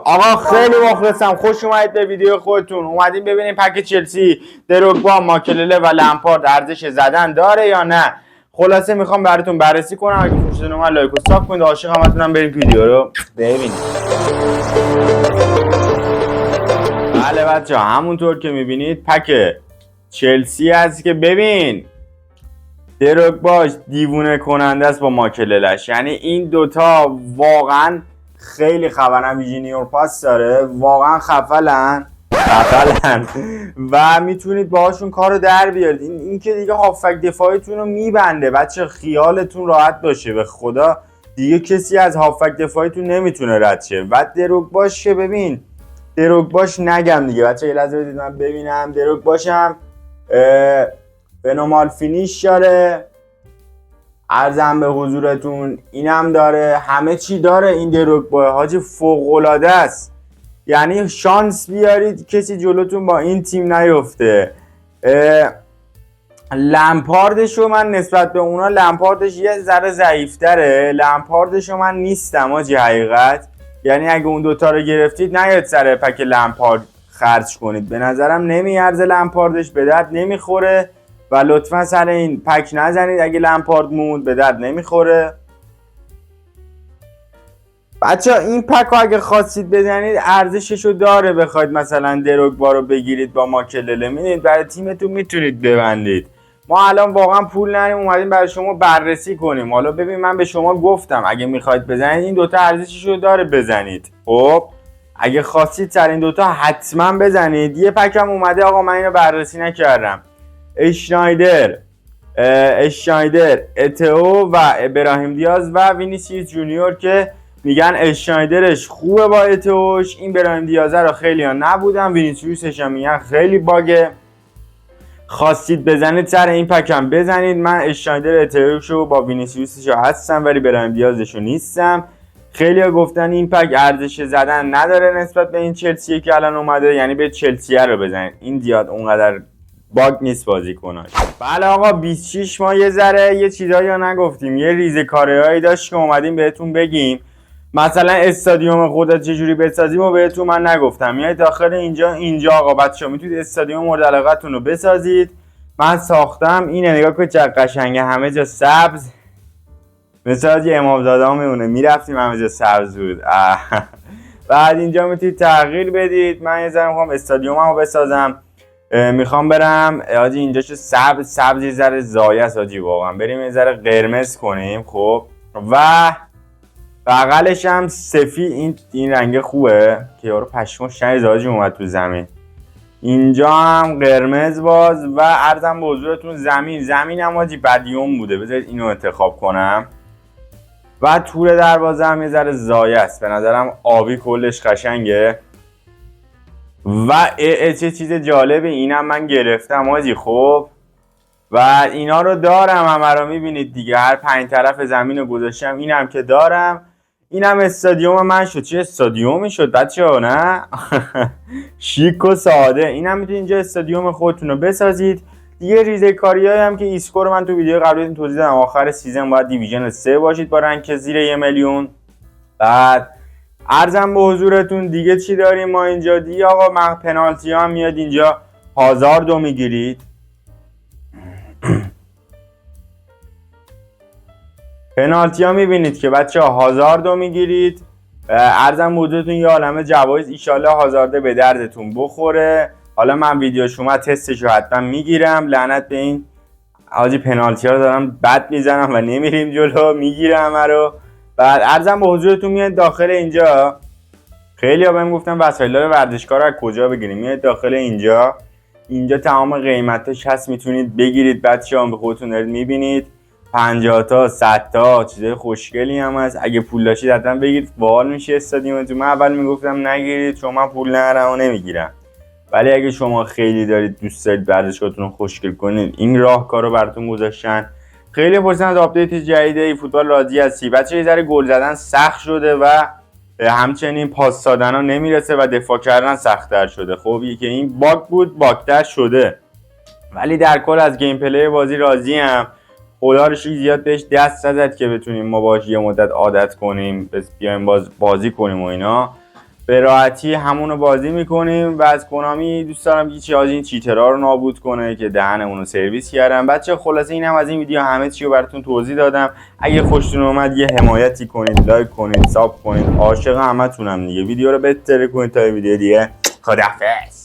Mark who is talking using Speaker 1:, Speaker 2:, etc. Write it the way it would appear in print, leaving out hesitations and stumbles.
Speaker 1: آقا خیلی مخلصم، خوش اومدید به ویدیو خودتون. اومدیم ببینیم پک چلسی دروگبا، ماکلله و لمپارد ارزش زدن داره یا نه. خلاصه میخوام براتون بررسی کنم. اگه خوشتون اومد لایک و ساب کنید، عاشق همتونم. بریم ویدیو رو ببینیم. بله بچه‌ها، همونطور که میبینید پک چلسی هست که ببین دروگباش دیوونه کننده است با ماکللش. یعنی این دوتا واقعا خیلی خفنن. ویژینیور پاس داره، واقعا خفلن و میتونید باهاشون کارو در بیارید. این که دیگه هافک دفاعیتون رو میبنده بچه، خیالتون راحت باشه. به خدا دیگه کسی از هافک دفاعیتون نمیتونه رد شه. و دروگباش که ببین، دروگباش نگم دیگه بچه، یه لحظه بدید من ببینم. دروگباشم فنومال فینیش داره، عرضم به حضورتون اینم داره، همه چی داره. این دروگبا حاجی فوق‌العاده است. یعنی شانس بیارید کسی جلوتون با این تیم نیفته. لمپاردشو من نسبت به اونا، لمپاردش یه ذره ضعیف‌تره. لمپاردشو من نیستم حاجی حقیقت. یعنی اگه اون دوتا رو گرفتید نیاید سر پک لمپارد خرج کنید. به نظرم نمیارزه، لمپاردش به درد نمیخوره و لطفا سر این پک نزنید. اگه لمپارد موند به درد نمیخوره. بچه این پک رو اگه خواستید بزنید ارزششو داره. بخواید مثلا دروگبا رو بگیرید با ماکلله، میدید برای تیمتون میتونید ببندید. ما الان واقعا پول نداریم، اومدیم برای شما بررسی کنیم. حالا ببین، من به شما گفتم اگه میخواید بزنید این دوتا ارزششو داره بزنید. خب اگه خواستید سر این دوتا حتما بزنید. یه پکم اومده آقا، من اینو بررسی نکردم. اشنایدر، اتئو و ابراهیم دیاز و وینیسیوس جونیور که میگن اشنایدرش خوبه با اتئوش، این ابراهیم دیازه رو خیلی ها نبودن. وینیسیوسش هم میگن خیلی باگه. خواستید بزنید سر این پکم بزنید. من اشنایدر اتئوشو با وینیسیوسش هستم ولی ابراهیم دیازشو نیستم. خیلی ها گفتن این پک ارزش زدن نداره نسبت به این چلسیه که الان اومده. یعنی به چلسیه رو بزنید، این زیاد اونقدر باگ نیست بازیکناش. بله آقا 26 ما یه ذره یه چیزایی رو نگفتیم، یه ریزه کاریایی داشت که اومدیم بهتون بگیم. مثلا استادیوم خودت چجوری بسازیم و بهتون من نگفتم. یعنی داخل اینجا آقا بچه‌ها میتونید استادیوم مورد علاقتون رو بسازید. من ساختم، اینه نگاه کنید چقدر قشنگه، همه جا سبز. مثلا یه امامزاده ها میمونه، میرفتیم همه جا سبز بود. بعد اینجا میتونید تغییر بدید. من یه ذره میخوام استادیوممو بسازم، میخوام برم حاجی اینجا چه سبز یه ذره زایه است حاجی، واقعا بریم یه ذره قرمز کنیم. خب و بغلش هم سفید، این رنگ خوبه که یارو پشمو شنیز حاجی اومد تو زمین. اینجا هم قرمز باز و عرضم به حضورتون زمین هم حاجی بدیوم بوده. بذارید اینو انتخاب کنم. و طول دروازه هم یه ذره زایه است، به نظرم آبی کلش قشنگه. و چه چیز جالبه، اینم من گرفتم حاجی. خب و اینا رو دارم، همه رو میبینید دیگه، هر 5 طرف زمین رو گذاشتم. اینم که دارم، اینم استادیوم من شد. چه استادیومی شد بچه ها، نه؟ شیک و ساده. اینم میتونید اینجا استادیوم خودتون رو بسازید دیگه. ریزه کاریایی هم که ایسکو رو من تو ویدیو قبلی توضیح دادم، آخر سیزن باید دیویژن 3 باشید با رنگ زیر 1 میلیون. بعد عرضم به حضورتون دیگه چی داریم ما اینجا دیگه آقا. پنالتی ها هم میاد اینجا، هازاردو میگیرید. پنالتی ها میبینید که بچه ها هازاردو میگیرید. عرضم به حضورتون یه عالمه جوایز، ایشالله هازارده به دردتون بخوره. حالا من ویدیوش اومد تستشو حتما میگیرم. لعنت به این حاجی پنالتی ها رو دارم بد میزنم و نمیریم جلو، میگیرم رو. بعد عرضم به حضورتون میاد داخل اینجا. خیلی ها بهم گفتن وسایل ورزشکار رو از کجا بگیریم. میاد داخل اینجا تمام قیمتاش هست، میتونید بگیرید. بچه‌ها به خودتون دارید میبینید 50 تا 100 تا چیزای خوشگلی هم هست. اگه پول داشتید حتما بگیرید، باحال میشه استادیومتون. من اول میگفتم نگیرید چون من پول ندارم و نمیگیرم، ولی اگه شما خیلی دارید دوست دارید ورزشگاهتون رو خوشگل کنید، این راهکارو براتون گذاشتن. خیلی پرسیدن از آپدیت جدید ای فوتبال راضی هستی؟ بچه یه ذره گل زدن سخت شده و همچنین پاس دادن ها نمیرسه و دفاع کردن سخت‌تر شده. خب یکی این باگ بود، باگتر شده، ولی در کل از گیم پلی بازی راضی ام. خدا رو شکر زیاد بهش دست نزد که بتونیم ما باهاش یه مدت عادت کنیم، بیایم بازی کنیم و اینا. به راحتی همونو بازی میکنیم و از کنامی دوست دارم یه از این چیترها رو نابود کنه که دهنمون رو سرویس کردم. بچه خلاصه اینم از این ویدیو، همه چی رو براتون توضیح دادم. اگه خوشتون اومد یه حمایتی کنید، لایک کنید، ساب کنید. عاشق همتونم دیگه. ویدیو رو بهتره کنید تا ویدیو دیگه. خداحافظ.